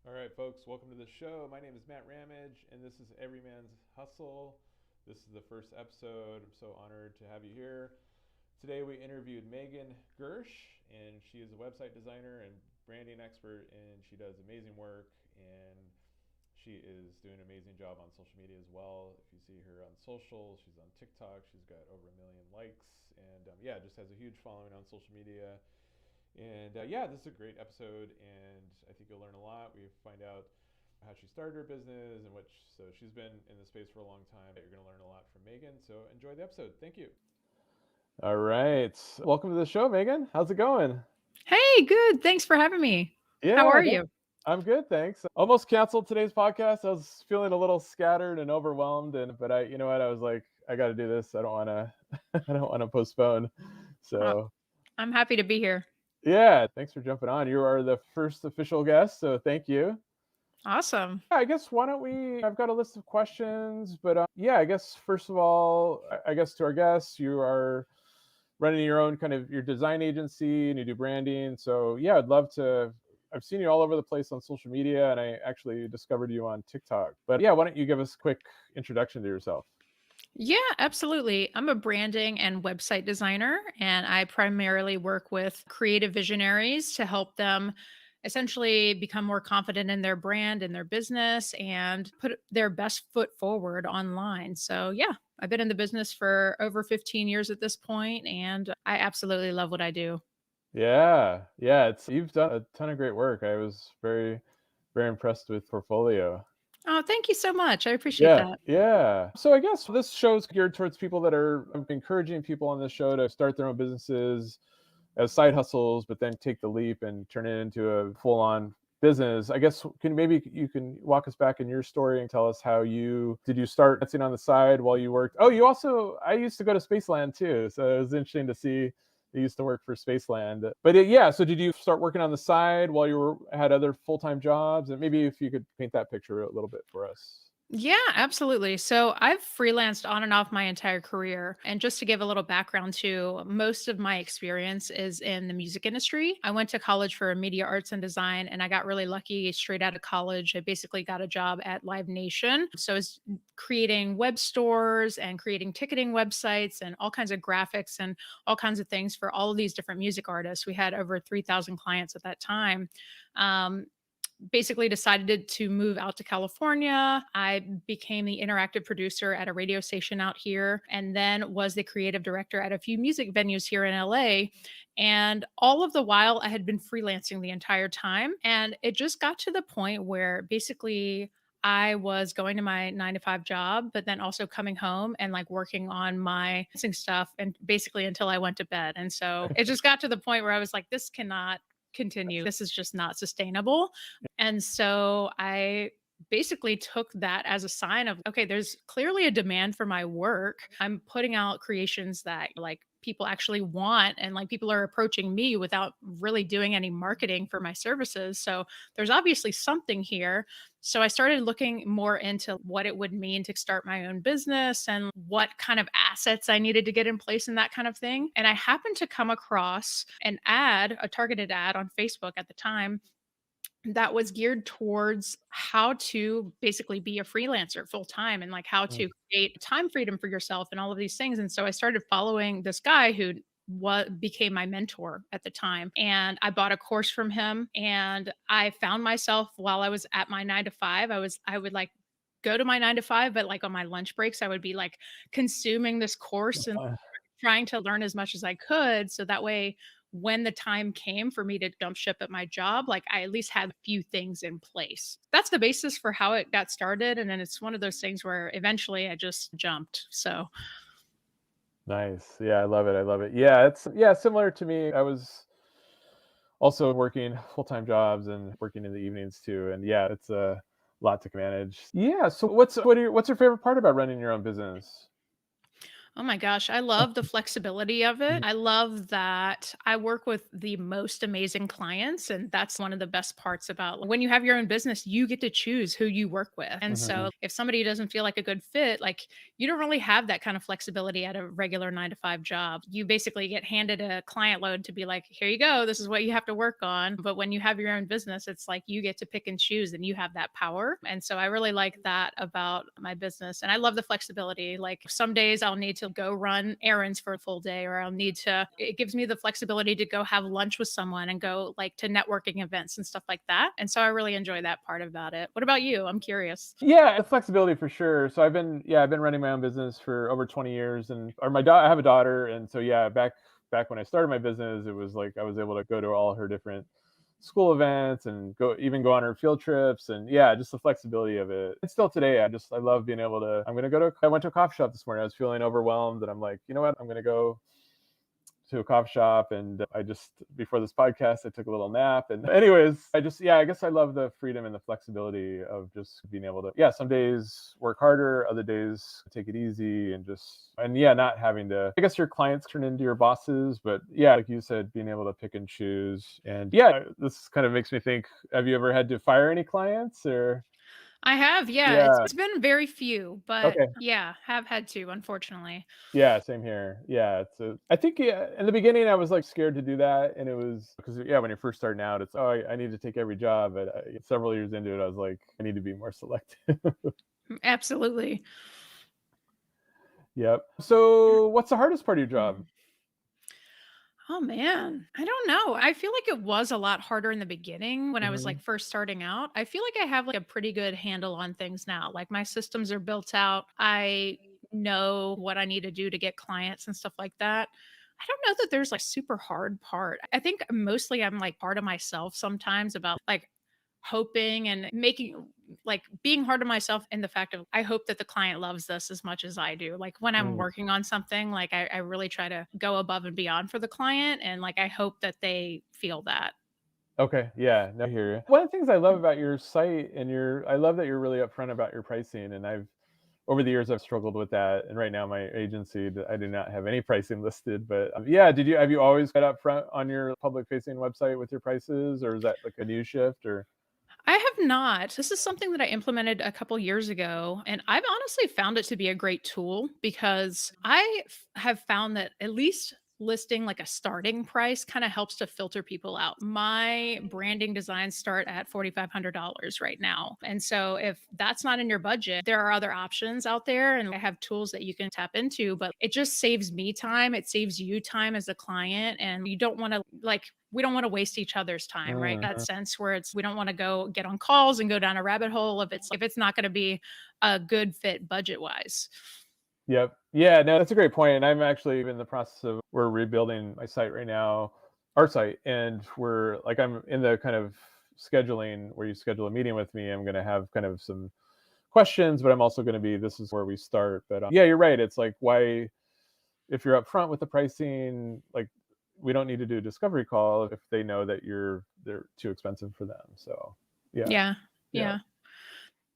All right, folks, welcome to the show. My name is Matt Ramage, and this is Everyman's Hustle. This is the first episode. I'm so honored to have you here. Today, we interviewed Megan Gersch, and she is a website designer and branding expert, and she does amazing work. And she is doing an amazing job on social media as well. If you see her on social, she's on TikTok. She's got over 1 million likes, and just has a huge following on social media. And this is a great episode, and I think you'll learn a lot. We find out how she started her business and so she's been in the space for a long time. You're going to learn a lot from Megan, so enjoy the episode. Thank you. All right. Welcome to the show, Megan. How's it going? Hey, good. Thanks for having me. How Yeah, are you? I'm good, thanks. Almost canceled today's podcast. I was feeling a little scattered and overwhelmed, but you know what? I was like, I got to do this. I don't want to, I don't want to postpone. So I'm happy to be here. yeah, thanks for jumping on. You are the first official guest, so thank you. Awesome. I guess why don't I've got a list of questions, but I guess first of all, I guess to our guests, you are running your own kind of your design agency and you do branding. So yeah, I've seen you all over the place on social media, and I actually discovered you on TikTok. But yeah, why don't you give us a quick introduction to yourself? Yeah, absolutely. I'm a branding and website designer, and I primarily work with creative visionaries to help them essentially become more confident in their brand and their business and put their best foot forward online. So, yeah, I've been in the business for over 15 years at this point, and I absolutely love what I do. Yeah, you've done a ton of great work. I was very, very impressed with portfolio. Oh, thank you so much. I appreciate Yeah, that. yeah. So I guess this show's geared towards people that are encouraging people on this show to start their own businesses as side hustles, but then take the leap and turn it into a full-on business. I guess maybe you can walk us back in your story and tell us how did you start dancing on the side while you worked? Oh, I used to go to Spaceland too, so it was interesting to see you used to work for Spaceland. But so did you start working on the side while had other full-time jobs? And maybe if you could paint that picture a little bit for us. Yeah, absolutely. So I've freelanced on and off my entire career. And just to give a little background too, most of my experience is in the music industry. I went to college for media arts and design, and I got really lucky straight out of college. I basically got a job at Live Nation. So I was creating web stores and creating ticketing websites and all kinds of graphics and all kinds of things for all of these different music artists. We had over 3,000 clients at that time. Um, Basically decided to move out to California. I became the interactive producer at a radio station out here, and then was the creative director at a few music venues here in LA. And all of the while, I had been freelancing the entire time. And it just got to the point where basically I was going to my 9 to 5 job, but then also coming home and like working on my stuff and basically until I went to bed. And so it just got to the point where I was like, this cannot continue. This is just not sustainable. And so I basically took that as a sign of, okay, there's clearly a demand for my work. I'm putting out creations that like people actually want, and like people are approaching me without really doing any marketing for my services. So there's obviously something here. So I started looking more into what it would mean to start my own business and what kind of assets I needed to get in place and that kind of thing. And I happened to come across a targeted ad on Facebook at the time that was geared towards how to basically be a freelancer full time and like how to create time freedom for yourself and all of these things. And so I started following this guy who what became my mentor at the time, and I bought a course from him. And I found myself while I was at my 9 to 5, I would like go to my 9 to 5, but like on my lunch breaks I would be like consuming this course and trying to learn as much as I could, so that way when the time came for me to jump ship at my job, like I at least had a few things in place. That's the basis for how it got started. And then it's one of those things where eventually I just jumped. So Nice. Yeah, I love it. I love it. Yeah, it's similar to me. I was also working full-time jobs and working in the evenings too. And yeah, it's a lot to manage. Yeah. So what's your favorite part about running your own business? Oh my gosh, I love the flexibility of it. Mhm. I love that I work with the most amazing clients, and that's one of the best parts about when you have your own business, you get to choose who you work with. And Mhm. so if somebody doesn't feel like a good fit, like you don't really have that kind of flexibility at a regular 9 to 5 job. You basically get handed a client load to be like, here you go, this is what you have to work on. But when you have your own business, it's like you get to pick and choose and you have that power. And so I really like that about my business. And I love the flexibility. Like some days I'll need to go run errands for a full day, or I'll need to, it gives me the flexibility to go have lunch with someone and go like to networking events and stuff like that. And so I really enjoy that part about it. What about you? I'm curious. Yeah, flexibility for sure. So I've been running my own business for over 20 years, and or my daughter, I have a daughter, and so yeah, back when I started my business, it was like I was able to go to all her different school events and go on her field trips, and yeah, just the flexibility of it. And still today, I love being able to. I went to a coffee shop this morning. I was feeling overwhelmed, and I'm like, you know what? I'm gonna go to a coffee shop, and I just before this podcast I took a little nap, and anyways, I guess I love the freedom and the flexibility of just being able to, yeah, some days work harder, other days take it easy, and yeah, not having to, I guess your clients turn into your bosses, but yeah, like you said, being able to pick and choose. And yeah, this kind of makes me think, have you ever had to fire any clients or? I have, yeah. It's, Yeah. it's been very few, but Okay. yeah, have had to, unfortunately. Yeah, same here. Yeah, I think, yeah, in the beginning I was like scared to do that, and it was because, yeah, when you're first starting out, it's, oh, I need to take every job. But several years into it, I was like, I need to be more selective. Absolutely. Yep. So, what's the hardest part of your job? Oh man, I don't know. I feel like it was a lot harder in the beginning when I was Hmm. like first starting out. I feel like I have like a pretty good handle on things now. Like my systems are built out. I know what I need to do to get clients and stuff like that. I don't know that there's like super hard part. I think mostly I'm like hard on myself sometimes about like hoping and making like being hard on myself in the fact of I hope that the client loves this as much as I do. Like when I'm Mm, working on something, like I really try to go above and beyond for the client. And like I hope that they feel that. okay. Yeah. No, I hear you. One of the things I love about your site and I love that you're really upfront about your pricing. And over the years, I've struggled with that. And right now, my agency, I do not have any pricing listed. But yeah, have you always got upfront on your public facing website with your prices, or is that like a new shift or? I have not. This is something that I implemented a couple years ago, and I've honestly found it to be a great tool because have found that at least listing like a starting price kind of helps to filter people out. My branding designs start at $4,500 right now. And so if that's not in your budget, there are other options out there and I have tools that you can tap into, but it just saves me time. It saves you time as a client and you don't want to like we don't want to waste each other's time, right? That Mhm. sense where it's we don't want to go get on calls and go down a rabbit hole if it's not going to be a good fit budget wise. Yep. Yeah, no, that's a great point, and I'm actually in the process of we're rebuilding my site right now, our site, and I'm in the kind of scheduling where you schedule a meeting with me. I'm gonna have kind of some questions, but I'm also gonna be, this is where we start. But, yeah, you're right. It's like, why if you're upfront with the pricing, like, we don't need to do a discovery call if they know that they're too expensive for them. So, yeah. Yeah. Yeah. Yeah.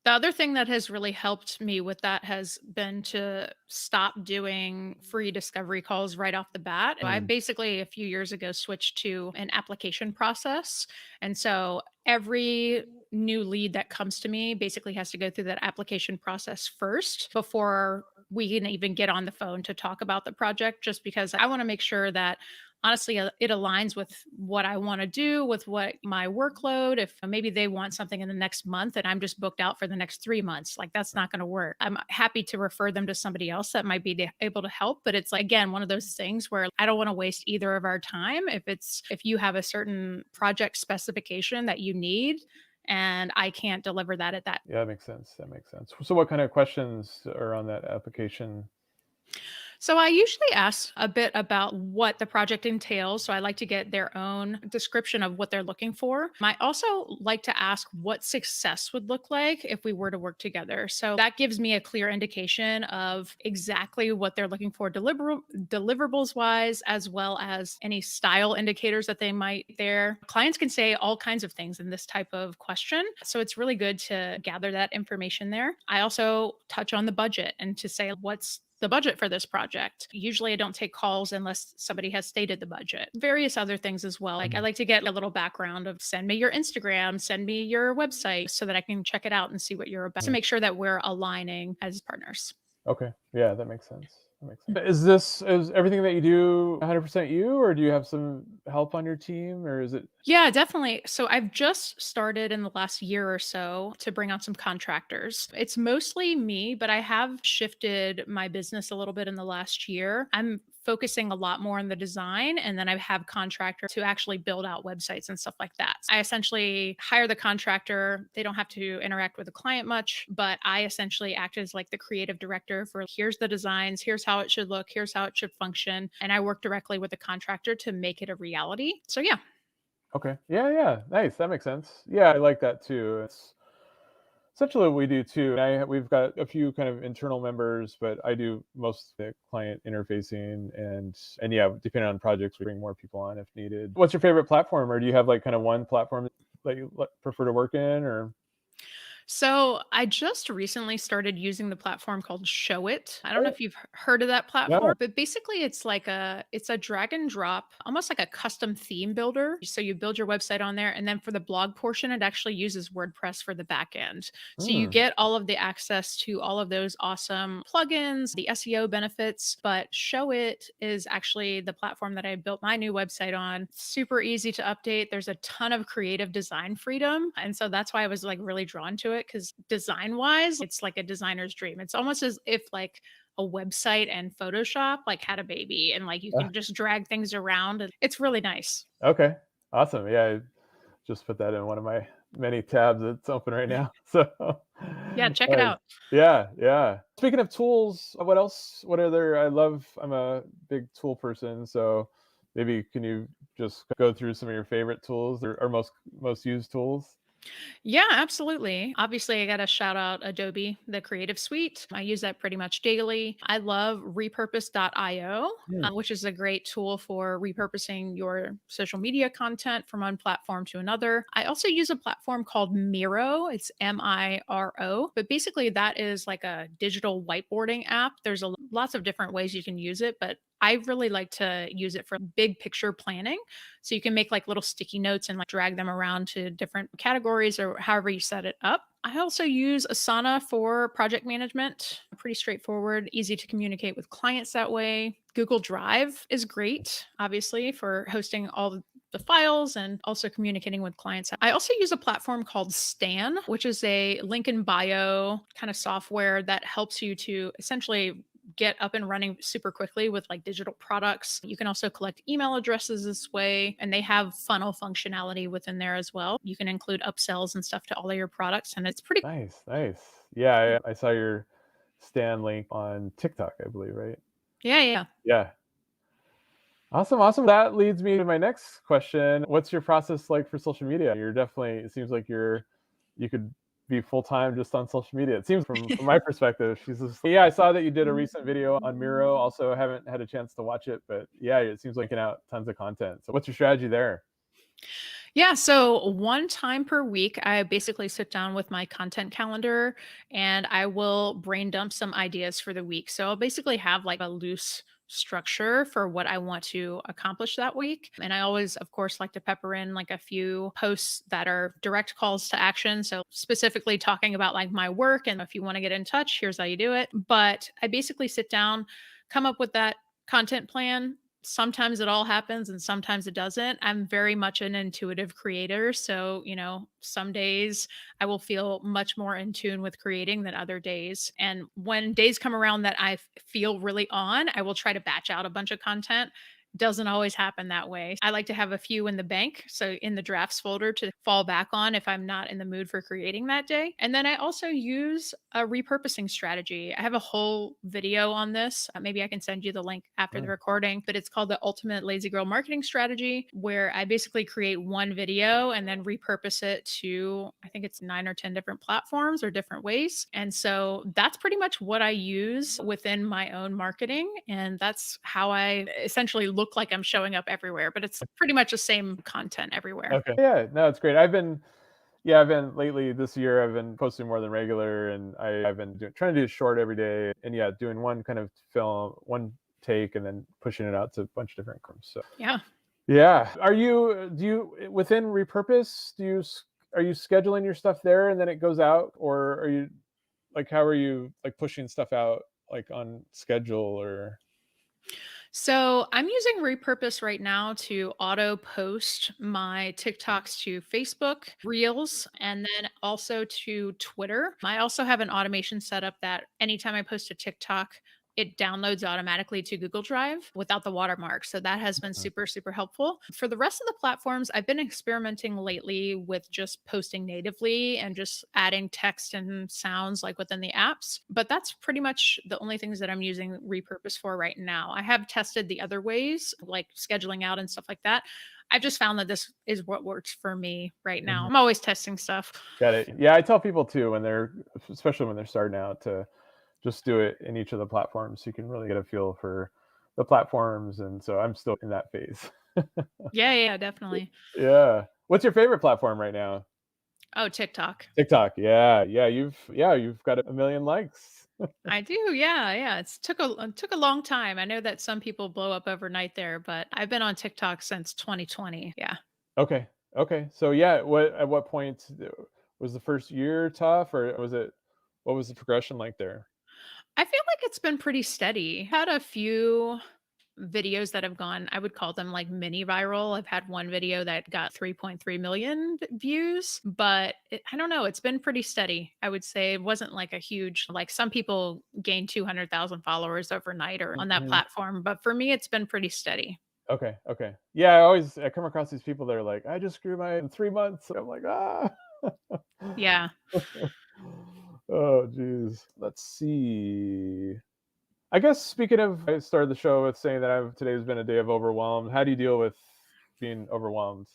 The other thing that has really helped me with that has been to stop doing free discovery calls right off the bat. I Mm. basically a few years ago switched to an application process. And so every new lead that comes to me basically has to go through that application process first before we can even get on the phone to talk about the project, just because I want to make sure that honestly it aligns with what I want to do with what my workload. If maybe they want something in the next month and I'm just booked out for the next 3 months, like that's not going to work. I'm happy to refer them to somebody else that might be able to help, but it's like again one of those things where I don't want to waste either of our time. If you have a certain project specification that you need and I can't deliver that at that. Yeah, that makes sense. That makes sense. So what kind of questions are on that application? So I usually ask a bit about what the project entails. So I like to get their own description of what they're looking for. I also like to ask what success would look like if we were to work together. So that gives me a clear indication of exactly what they're looking for deliverables wise, as well as any style indicators that they might there. Clients can say all kinds of things in this type of question. So it's really good to gather that information there. I also touch on the budget and to say what's the budget for this project? Usually I don't take calls unless somebody has stated the budget. Various other things as well. Like I Mhm. like to get a little background of send me your Instagram, send me your website so that I can check it out and see what you're about to Mhm. make sure that we're aligning as partners. Okay. Yeah, that makes sense. That makes sense. Is everything that you do 100% you, or do you have some help on your team, or is it? Yeah, definitely. So I've just started in the last year or so to bring on some contractors. It's mostly me, but I have shifted my business a little bit in the last year. I'm focusing a lot more on the design, and then I have contractors to actually build out websites and stuff like that. I essentially hire the contractor. They don't have to interact with the client much, but I essentially act as like the creative director for here's the designs, here's how it should look, here's how it should function, and I work directly with the contractor to make it a reality. So yeah. Okay. Yeah, yeah. Nice. That makes sense. Yeah, I like that too. It's essentially what we do too. We've got a few kind of internal members, but I do most of the client interfacing, and yeah, depending on projects, we bring more people on if needed. What's your favorite platform, or do you have like kind of one platform that you prefer to work in, or? So I just recently started using the platform called Show It. I don't know Oh, if you've heard of that yeah. platform, but basically it's a drag and drop, almost like a custom theme builder. So you build your website on there, and then for the blog portion, it actually uses WordPress for the back end. So you Hmm. get all of the access to all of those awesome plugins, the SEO benefits. But Show It is actually the platform that I built my new website on. Super easy to update. There's a ton of creative design freedom. And so that's why I was like really drawn to it because design wise, it's like a designer's dream. It's almost as if like a website and Photoshop like had a baby and like you Ah, can just drag things around. And it's really nice. okay. Awesome. Yeah, I just put that in one of my many tabs that's open right now. So Yeah, check it nice. out. Yeah, yeah. Speaking of tools, what else? What other? I'm a big tool person, so maybe can you just go through some of your favorite tools, or most used tools? Yeah, absolutely. Obviously, I got to shout out Adobe, the Creative Suite. I use that pretty much daily. I love repurpose.io, Hmm. which is a great tool for repurposing your social media content from one platform to another. I also use a platform called Miro. It's Miro, but basically that is like a digital whiteboarding app. There's lots of different ways you can use it, but I really like to use it for big picture planning. So you can make like little sticky notes and like drag them around to different categories or however you set it up. I also use Asana for project management. Pretty straightforward, easy to communicate with clients that way. Google Drive is great, obviously, for hosting all the files and also communicating with clients. I also use a platform called Stan, which is a link in bio kind of software that helps you to essentially get up and running super quickly with like digital products. You can also collect email addresses this way, and they have funnel functionality within there as well. You can include upsells and stuff to all of your products, and it's pretty. Nice, nice. Yeah, I saw your Stan link on TikTok, I believe, right? Yeah, yeah. Yeah. Awesome, awesome. That leads me to my next question. What's your process like for social media? You're definitely, it seems like you could be full time just on social media. It seems from my perspective. She's just, yeah, I saw that you did a recent video on Miro. Also, haven't had a chance to watch it, but yeah, it seems like you're out tons of content. So, what's your strategy there? Yeah, so one time per week, I basically sit down with my content calendar and I will brain dump some ideas for the week. So I'll basically have like a loose structure for what I want to accomplish that week. And I always, of course, like to pepper in like a few posts that are direct calls to action. So specifically talking about like my work and if you want to get in touch, here's how you do it. But I basically sit down, come up with that content plan. Sometimes it all happens and sometimes it doesn't. I'm very much an intuitive creator. So, some days I will feel much more in tune with creating than other days. And when days come around that feel really on, I will try to batch out a bunch of content. Doesn't always happen that way. I like to have a few in the bank, so in the drafts folder to fall back on if I'm not in the mood for creating that day. And then I also use a repurposing strategy. I have a whole video on this. Maybe I can send you the link after the Mm. recording, but it's called the Ultimate Lazy Girl Marketing Strategy, where I basically create one video and then repurpose it to, I think it's 9 or 10 different platforms or different ways. And so that's pretty much what I use within my own marketing. And that's how I essentially look like I'm showing up everywhere, but it's pretty much the same content everywhere. Okay. Yeah, no, it's great. I've been Yeah, I've been lately this year. I've been posting more than regular, and I've been trying to do a short every day, and yeah, doing one kind of film, one take, and then pushing it out to a bunch of different groups. So Yeah. yeah, do you within Repurpose? Are you scheduling your stuff there, and then it goes out, or are you like how are you like pushing stuff out like on schedule or? So I'm using Repurpose right now to auto post my TikToks to Facebook Reels and then also to Twitter. I also have an automation set up that anytime I post a TikTok, it downloads automatically to Google Drive without the watermark. So that has been super, super helpful. For the rest of the platforms, I've been experimenting lately with just posting natively and just adding text and sounds like within the apps. But that's pretty much the only things that I'm using Repurpose for right now. I have tested the other ways, like scheduling out and stuff like that. I've just found that this is what works for me right now. Mhm. I'm always testing stuff. Got it. Yeah, I tell people too when they're, especially when they're starting out, to just do it in each of the platforms so you can really get a feel for the platforms. And so I'm still in that phase. Yeah, yeah, definitely. Yeah. What's your favorite platform right now? Oh, TikTok. TikTok. Yeah, you've got a million likes. I do, yeah, yeah. It took a long time. I know that some people blow up overnight there, but I've been on TikTok since 2020. Yeah. Okay. Okay. So yeah, at what point was the first year tough, or what was the progression like there? I feel like it's been pretty steady. Had a few videos that have gone, I would call them like mini viral. I've had one video that got 3.3 million views, but I don't know, it's been pretty steady. I would say it wasn't like a huge, like some people gain 200,000 followers overnight or on that Mhm. platform, but for me, it's been pretty steady. Okay. Okay. Yeah, I come across these people that are like, I just grew my in 3 months. I'm like, ah. Yeah. Oh, geez. Let's see. I guess speaking of, I started the show with saying that today's been a day of overwhelmed. How do you deal with being overwhelmed?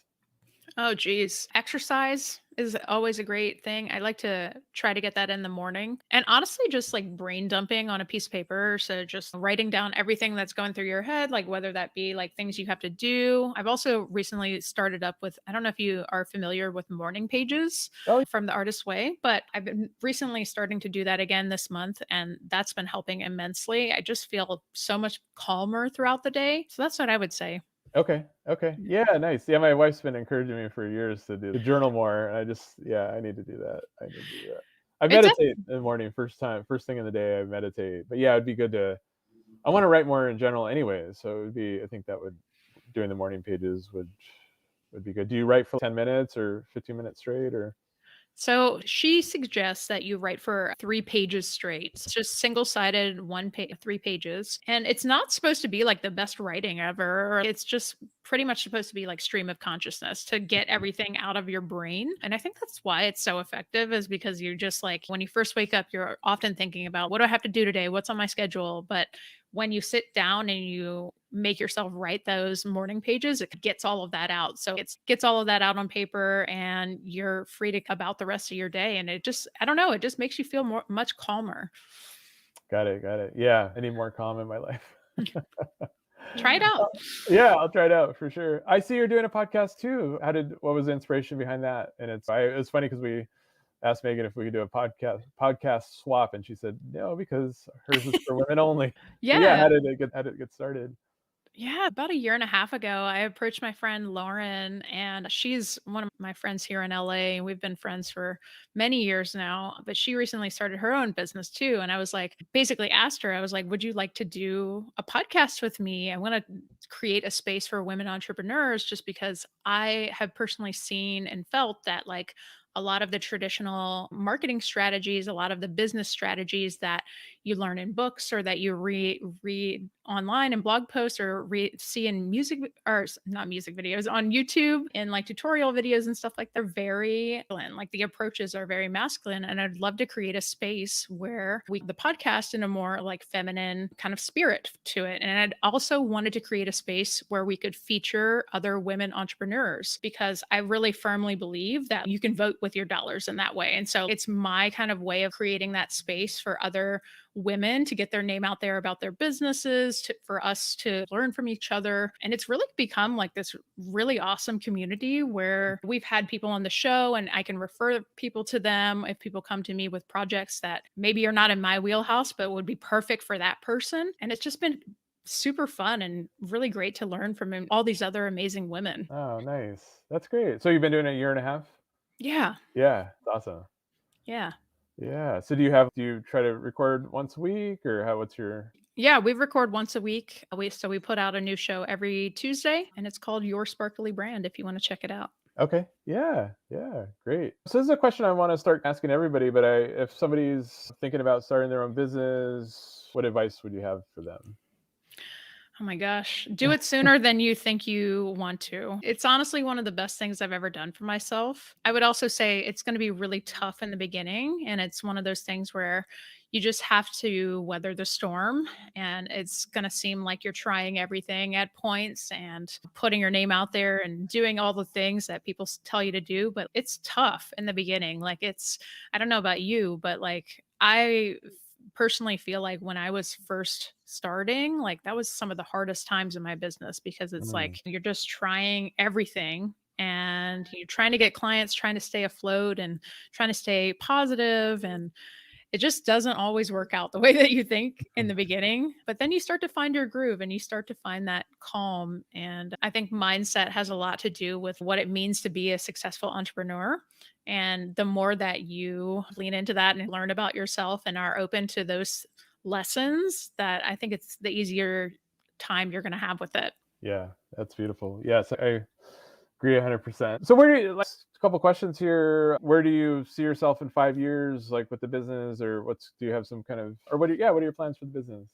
Oh, geez. Exercise is always a great thing. I like to try to get that in the morning. And honestly, just like brain dumping on a piece of paper. So just writing down everything that's going through your head, like whether that be like things you have to do. I've also recently started up with, I don't know if you are familiar with morning pages Oh, from the Artist Way, but I've been recently starting to do that again this month. And that's been helping immensely. I just feel so much calmer throughout the day. So that's what I would say. okay. Okay. Yeah, nice. Yeah, my wife's been encouraging me for years to journal more. And yeah, I need to do that. I need to do that. I It's meditate in the morning, first thing in the day, I meditate. But yeah, it'd be good I want to write more in general anyways. So I think that would, doing the morning pages would be good. Do you write for 10 minutes or 15 minutes straight or? So she suggests that you write for 3 pages straight. It's just single sided, 3 pages. And it's not supposed to be like the best writing ever. It's just pretty much supposed to be like stream of consciousness to get everything out of your brain. And I think that's why it's so effective, is because you're just like, when you first wake up, you're often thinking about what do I have to do today? What's on my schedule? But when you sit down and you make yourself write those morning pages, it gets all of that out. So it gets all of that out on paper and you're free to about the rest of your day. And it just, I don't know, it just makes you feel much calmer. Got it, got it. Yeah, I need more calm in my life. Try it out. Yeah, I'll try it out for sure. I see you're doing a podcast too. What was the inspiration behind that? And it's funny because we asked Megan if we could do a podcast swap, and she said no because hers is for women only. So yeah, Yeah. how did it get started? Yeah, about a year and a half ago, I approached my friend Lauren, and she's one of my friends here in LA. And we've been friends for many years now, but she recently started her own business too. And I was like, basically asked her, I was like, would you like to do a podcast with me? I want to create a space for women entrepreneurs just because I have personally seen and felt that, like, a lot of the traditional marketing strategies, a lot of the business strategies that you learn in books or that you read online in blog posts or see in not music videos on YouTube and like tutorial videos and stuff, like they're very masculine. Like the approaches are very masculine. And I'd love to create a space where the podcast in a more like feminine kind of spirit to it. And I'd also wanted to create a space where we could feature other women entrepreneurs, because I really firmly believe that you can vote with your dollars in that way. And so it's my kind of way of creating that space for other women to get their name out there about their businesses, for us to learn from each other. And it's really become like this really awesome community where we've had people on the show and I can refer people to them if people come to me with projects that maybe are not in my wheelhouse, but would be perfect for that person. And it's just been super fun and really great to learn from all these other amazing women. Oh, nice. That's great. So you've been doing it a year and a half? Yeah. Yeah, that's awesome. Yeah. Yeah. So do you try to record once a week, or what's your? Yeah, we record once a week. We put out a new show every Tuesday and it's called Your Sparkly Brand if you want to check it out. Okay. Yeah. Yeah. Great. So this is a question I want to start asking everybody, but if somebody's thinking about starting their own business, what advice would you have for them? Oh my gosh. Do it sooner than you think you want to. It's honestly one of the best things I've ever done for myself. I would also say it's going to be really tough in the beginning. And it's one of those things where you just have to weather the storm. And it's going to seem like you're trying everything at points and putting your name out there and doing all the things that people tell you to do. But it's tough in the beginning. I don't know about you, but like, I personally feel like when I was first starting, like that was some of the hardest times in my business because it's Mm, like you're just trying everything and you're trying to get clients, trying to stay afloat and trying to stay positive, and it just doesn't always work out the way that you think in the beginning. But then you start to find your groove and you start to find that calm. And I think mindset has a lot to do with what it means to be a successful entrepreneur. And the more that you lean into that and learn about yourself and are open to those lessons, that I think it's the easier time you're going to have with it. yeah, that's beautiful. Yes, I agree 100%. So where do you, like, a couple questions here. Where do you see yourself in 5 years, like with the business, or do you have some kind of, or what are your plans for the business?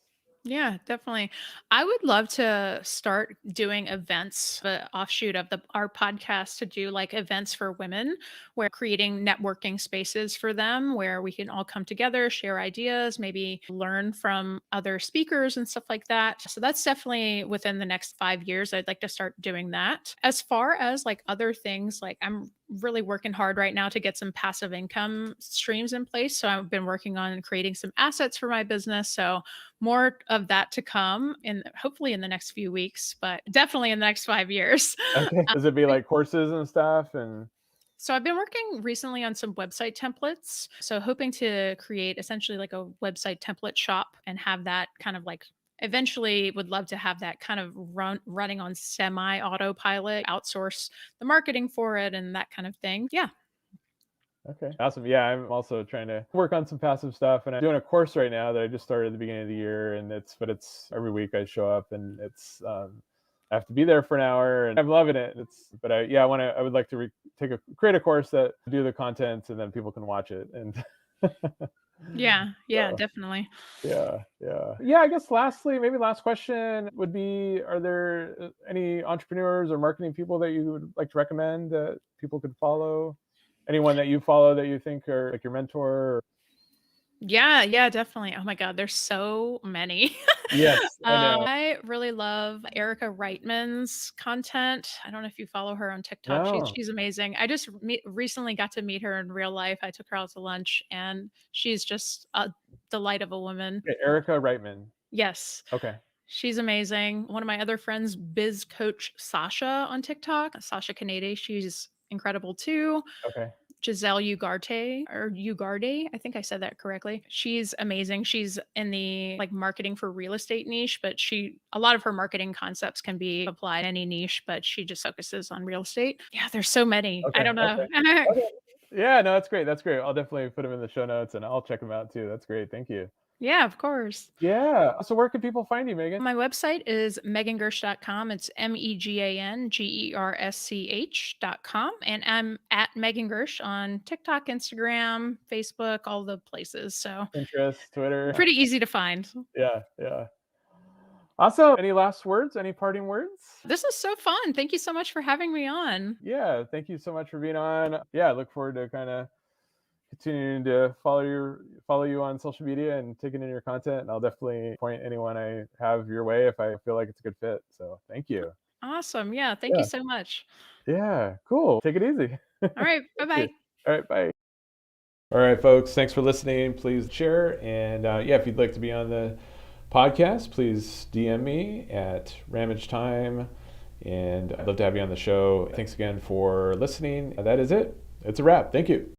Yeah, definitely. I would love to start doing events, the offshoot of our podcast, to do like events for women, where creating networking spaces for them where we can all come together, share ideas, maybe learn from other speakers and stuff like that. So that's definitely within the next 5 years. I'd like to start doing that. As far as like other things, like I'm really working hard right now to get some passive income streams in place. So I've been working on creating some assets for my business. So more of that to come in hopefully in the next few weeks, but definitely in the next 5 years. Okay. Does it be I like courses and stuff? And So I've been working recently on some website templates. So hoping to create essentially like a website template shop and have that kind of like eventually would love to have that kind of running on semi autopilot, outsource the marketing for it and that kind of thing. Yeah. okay, awesome. Yeah, I'm also trying to work on some passive stuff, and I'm doing a course right now that I just started at the beginning of the year, and it's every week I show up, and I have to be there for an hour, and I'm loving it. But I would like to create a course that do the content, and then people can watch it, and Yeah. Yeah, so, definitely. yeah. I guess lastly, maybe last question would be: are there any entrepreneurs or marketing people that you would like to recommend that people could follow? Anyone that you follow that you think are like your mentor? Yeah, yeah, definitely. Oh my God, there's so many. Yes, I know. I really love Erica Reitman's content. I don't know if you follow her on TikTok. No. She's amazing. I just recently got to meet her in real life. I took her out to lunch, and she's just a delight of a woman. Okay, Erica Reitman. Yes, Okay. she's amazing. One of my other friends, biz coach Sasha on TikTok, Sasha Kanade, she's incredible too. Okay. Giselle Ugarde, I think I said that correctly. She's amazing. She's in the like marketing for real estate niche, but a lot of her marketing concepts can be applied any niche, but she just focuses on real estate. Yeah, there's so many. I Okay. don't know. Okay. Okay. Yeah, no, that's great. That's great. I'll definitely put them in the show notes and I'll check them out too. That's great. Thank you. Yeah, of course. Yeah. So where can people find you, Megan? My website is megangersch.com. It's megangersch.com. And I'm at Megan Gersch on TikTok, Instagram, Facebook, all the places. So Pinterest, Twitter. pretty easy to find. Yeah. Yeah. Awesome. Any last words? Any parting words? This is so fun. Thank you so much for having me on. Yeah. Thank you so much for being on. Yeah. I look forward to kind of continuing to follow you on social media and taking in your content. And I'll definitely point anyone I have your way if I feel like it's a good fit. So thank you. Awesome. Yeah. Thank you Yeah. so much. Yeah. Cool. Take it easy. All right. Bye Thank you. bye. All right, bye. All right, folks, thanks for listening. Please share. And if you'd like to be on the podcast, please DM me at Ramage Time. And I'd love to have you on the show. Thanks again for listening. That is it. It's a wrap. Thank you.